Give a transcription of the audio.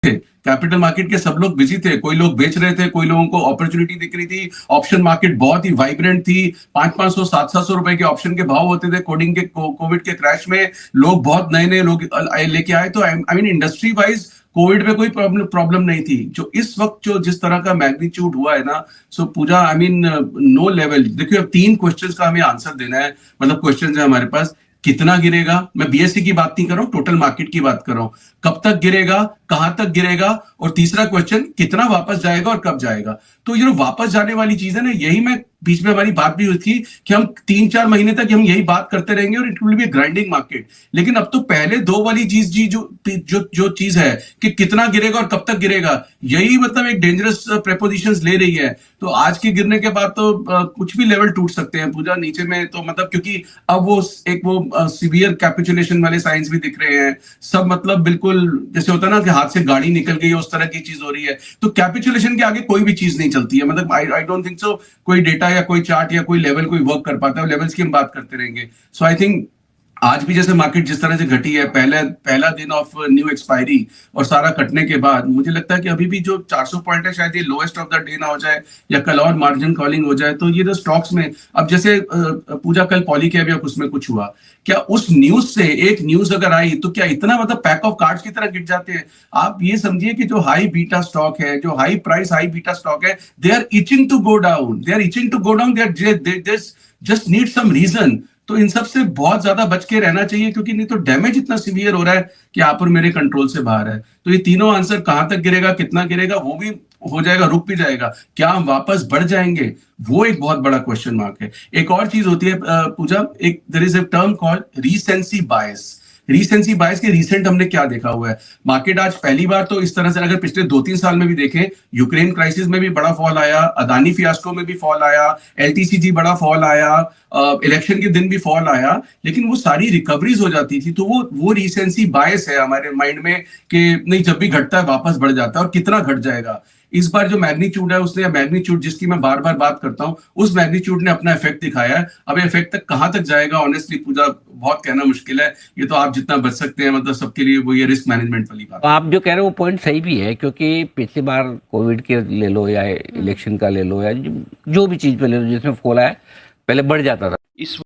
Capital market के सब लोग बिजी थे, कोई लोग बेच रहे थे, कोई लोगों को अपॉर्चुनिटी दिख रही थी। ऑप्शन मार्केट बहुत ही वाइब्रेंट थी। 500-500 700 रुपए के ऑप्शन के भाव होते थे। कोडिंग के कोविड के क्रैश में लोग बहुत नए लोग लेके आए। तो I mean industry wise Covid में कोई प्रॉब्लम नहीं थी। जो इस वक्त जो जिस तरह का मैग्नीट्यूड हुआ है ना, सो पूजा आई मीन नो लेवल। देखिए अब 3 क्वेश्चंस का हमें आंसर देना है, मतलब क्वेश्चंस है हमारे पास। कितना गिरेगा, मैं बीएससी की बात नहीं कर रहा हूं, टोटल मार्केट की बात कर रहा हूं। कब तक गिरेगा, कहां तक गिरेगा, और तीसरा क्वेश्चन कितना वापस जाएगा और कब जाएगा। तो ये जो वापस जाने वाली चीज है ना, यही मैं बीच में हमारी बात भी हुई थी कि हम 3-4 महीने तक हम यही बात करते रहेंगे और it will be grinding market. लेकिन अब तो पहले 2 वाली चीज जी जो चीज है कि कितना गिरेगा और कब तक गिरेगा, यही मतलब एक डेंजरस प्रेपोजिशंस ले रही है। तो आज के गिरने के बाद तो कुछ भी लेवल टूट सकते हैं पूजा नीचे में। तो मतलब क्योंकि अब वो सीवियर कैपिचुलेशन वाले साइंस भी दिख रहे हैं सब, मतलब बिल्कुल जैसे होता है ना कि हाथ से गाड़ी निकल गई है, उस तरह की चीज हो रही है। तो कैपिचुलेशन के आगे कोई भी चीज नहीं चलती है। मतलब आई डोंट थिंक सो कोई डेटा या कोई चार्ट या कोई लेवल कोई वर्क कर पाता है। लेवल्स की हम बात करते रहेंगे। सो आई थिंक आज भी जैसे मार्केट जिस तरह से घटी है, पहला दिन ऑफ न्यू एक्सपायरी और सारा कटने के बाद, मुझे लगता है कि अभी भी जो 400 पॉइंट है शायद ये लोएस्ट ऑफ द डे ना हो जाए, या कल और मार्जिन कॉलिंग हो जाए। तो ये जो स्टॉक्स में अब जैसे पूजा कल पॉली के अभी उसमें कुछ हुआ, क्या उस न्यूज से एक न्यूज अगर आई तो क्या इतना मतलब पैक ऑफ कार्ड्स की तरह गिर जाते हैं। आप ये समझिए कि जो हाई बीटा स्टॉक है, जो high price high beta stock है, they are itching to go down, they just need some reason. तो इन सब से बहुत ज्यादा बच के रहना चाहिए, क्योंकि नहीं तो डैमेज इतना सीवियर हो रहा है कि आप और मेरे कंट्रोल से बाहर है। तो ये तीनों आंसर, कहां तक गिरेगा, कितना गिरेगा, वो भी हो जाएगा, रुक भी जाएगा, क्या हम वापस बढ़ जाएंगे, वो एक बहुत बड़ा क्वेश्चन मार्क है। एक और चीज होती है पूजा, एक there is a term called recency bias. Recency bias के रिसेंट हमने क्या देखा हुआ है, मार्केट आज पहली बार तो इस तरह से, अगर पिछले 2-3 साल में भी देखें, यूक्रेन क्राइसिस में भी बड़ा फॉल आया, अदानी फियास्को में भी फॉल आया, एलटीसीजी बड़ा फॉल आया, इलेक्शन के दिन भी फॉल आया, लेकिन वो सारी रिकवरीज हो जाती थी। तो वो रीसेंसी बायस है हमारे माइंड में कि नहीं, जब भी घटता है वापस बढ़ जाता है, और कितना घट जाएगा। इस बार जो मैग्नीट्यूड है उसने, मैग्नीट्यूड जिसकी मैं बार बार बात करता हूं, उस मैग्नीट्यूड ने अपना इफेक्ट दिखाया है। अब इफेक्ट तक कहां तक जाएगा, ऑनेस्टली पूजा बहुत कहना मुश्किल है। ये तो आप जितना बच सकते हैं, मतलब सबके लिए वो ये रिस्क मैनेजमेंट वाली बात। आप जो कह रहे हो वो पॉइंट सही भी है, क्योंकि पिछली बार कोविड के ले लो या इलेक्शन का ले लो या जो भी चीज पे ले लो जिसमें फॉल आया, पहले बढ़ जाता था। इस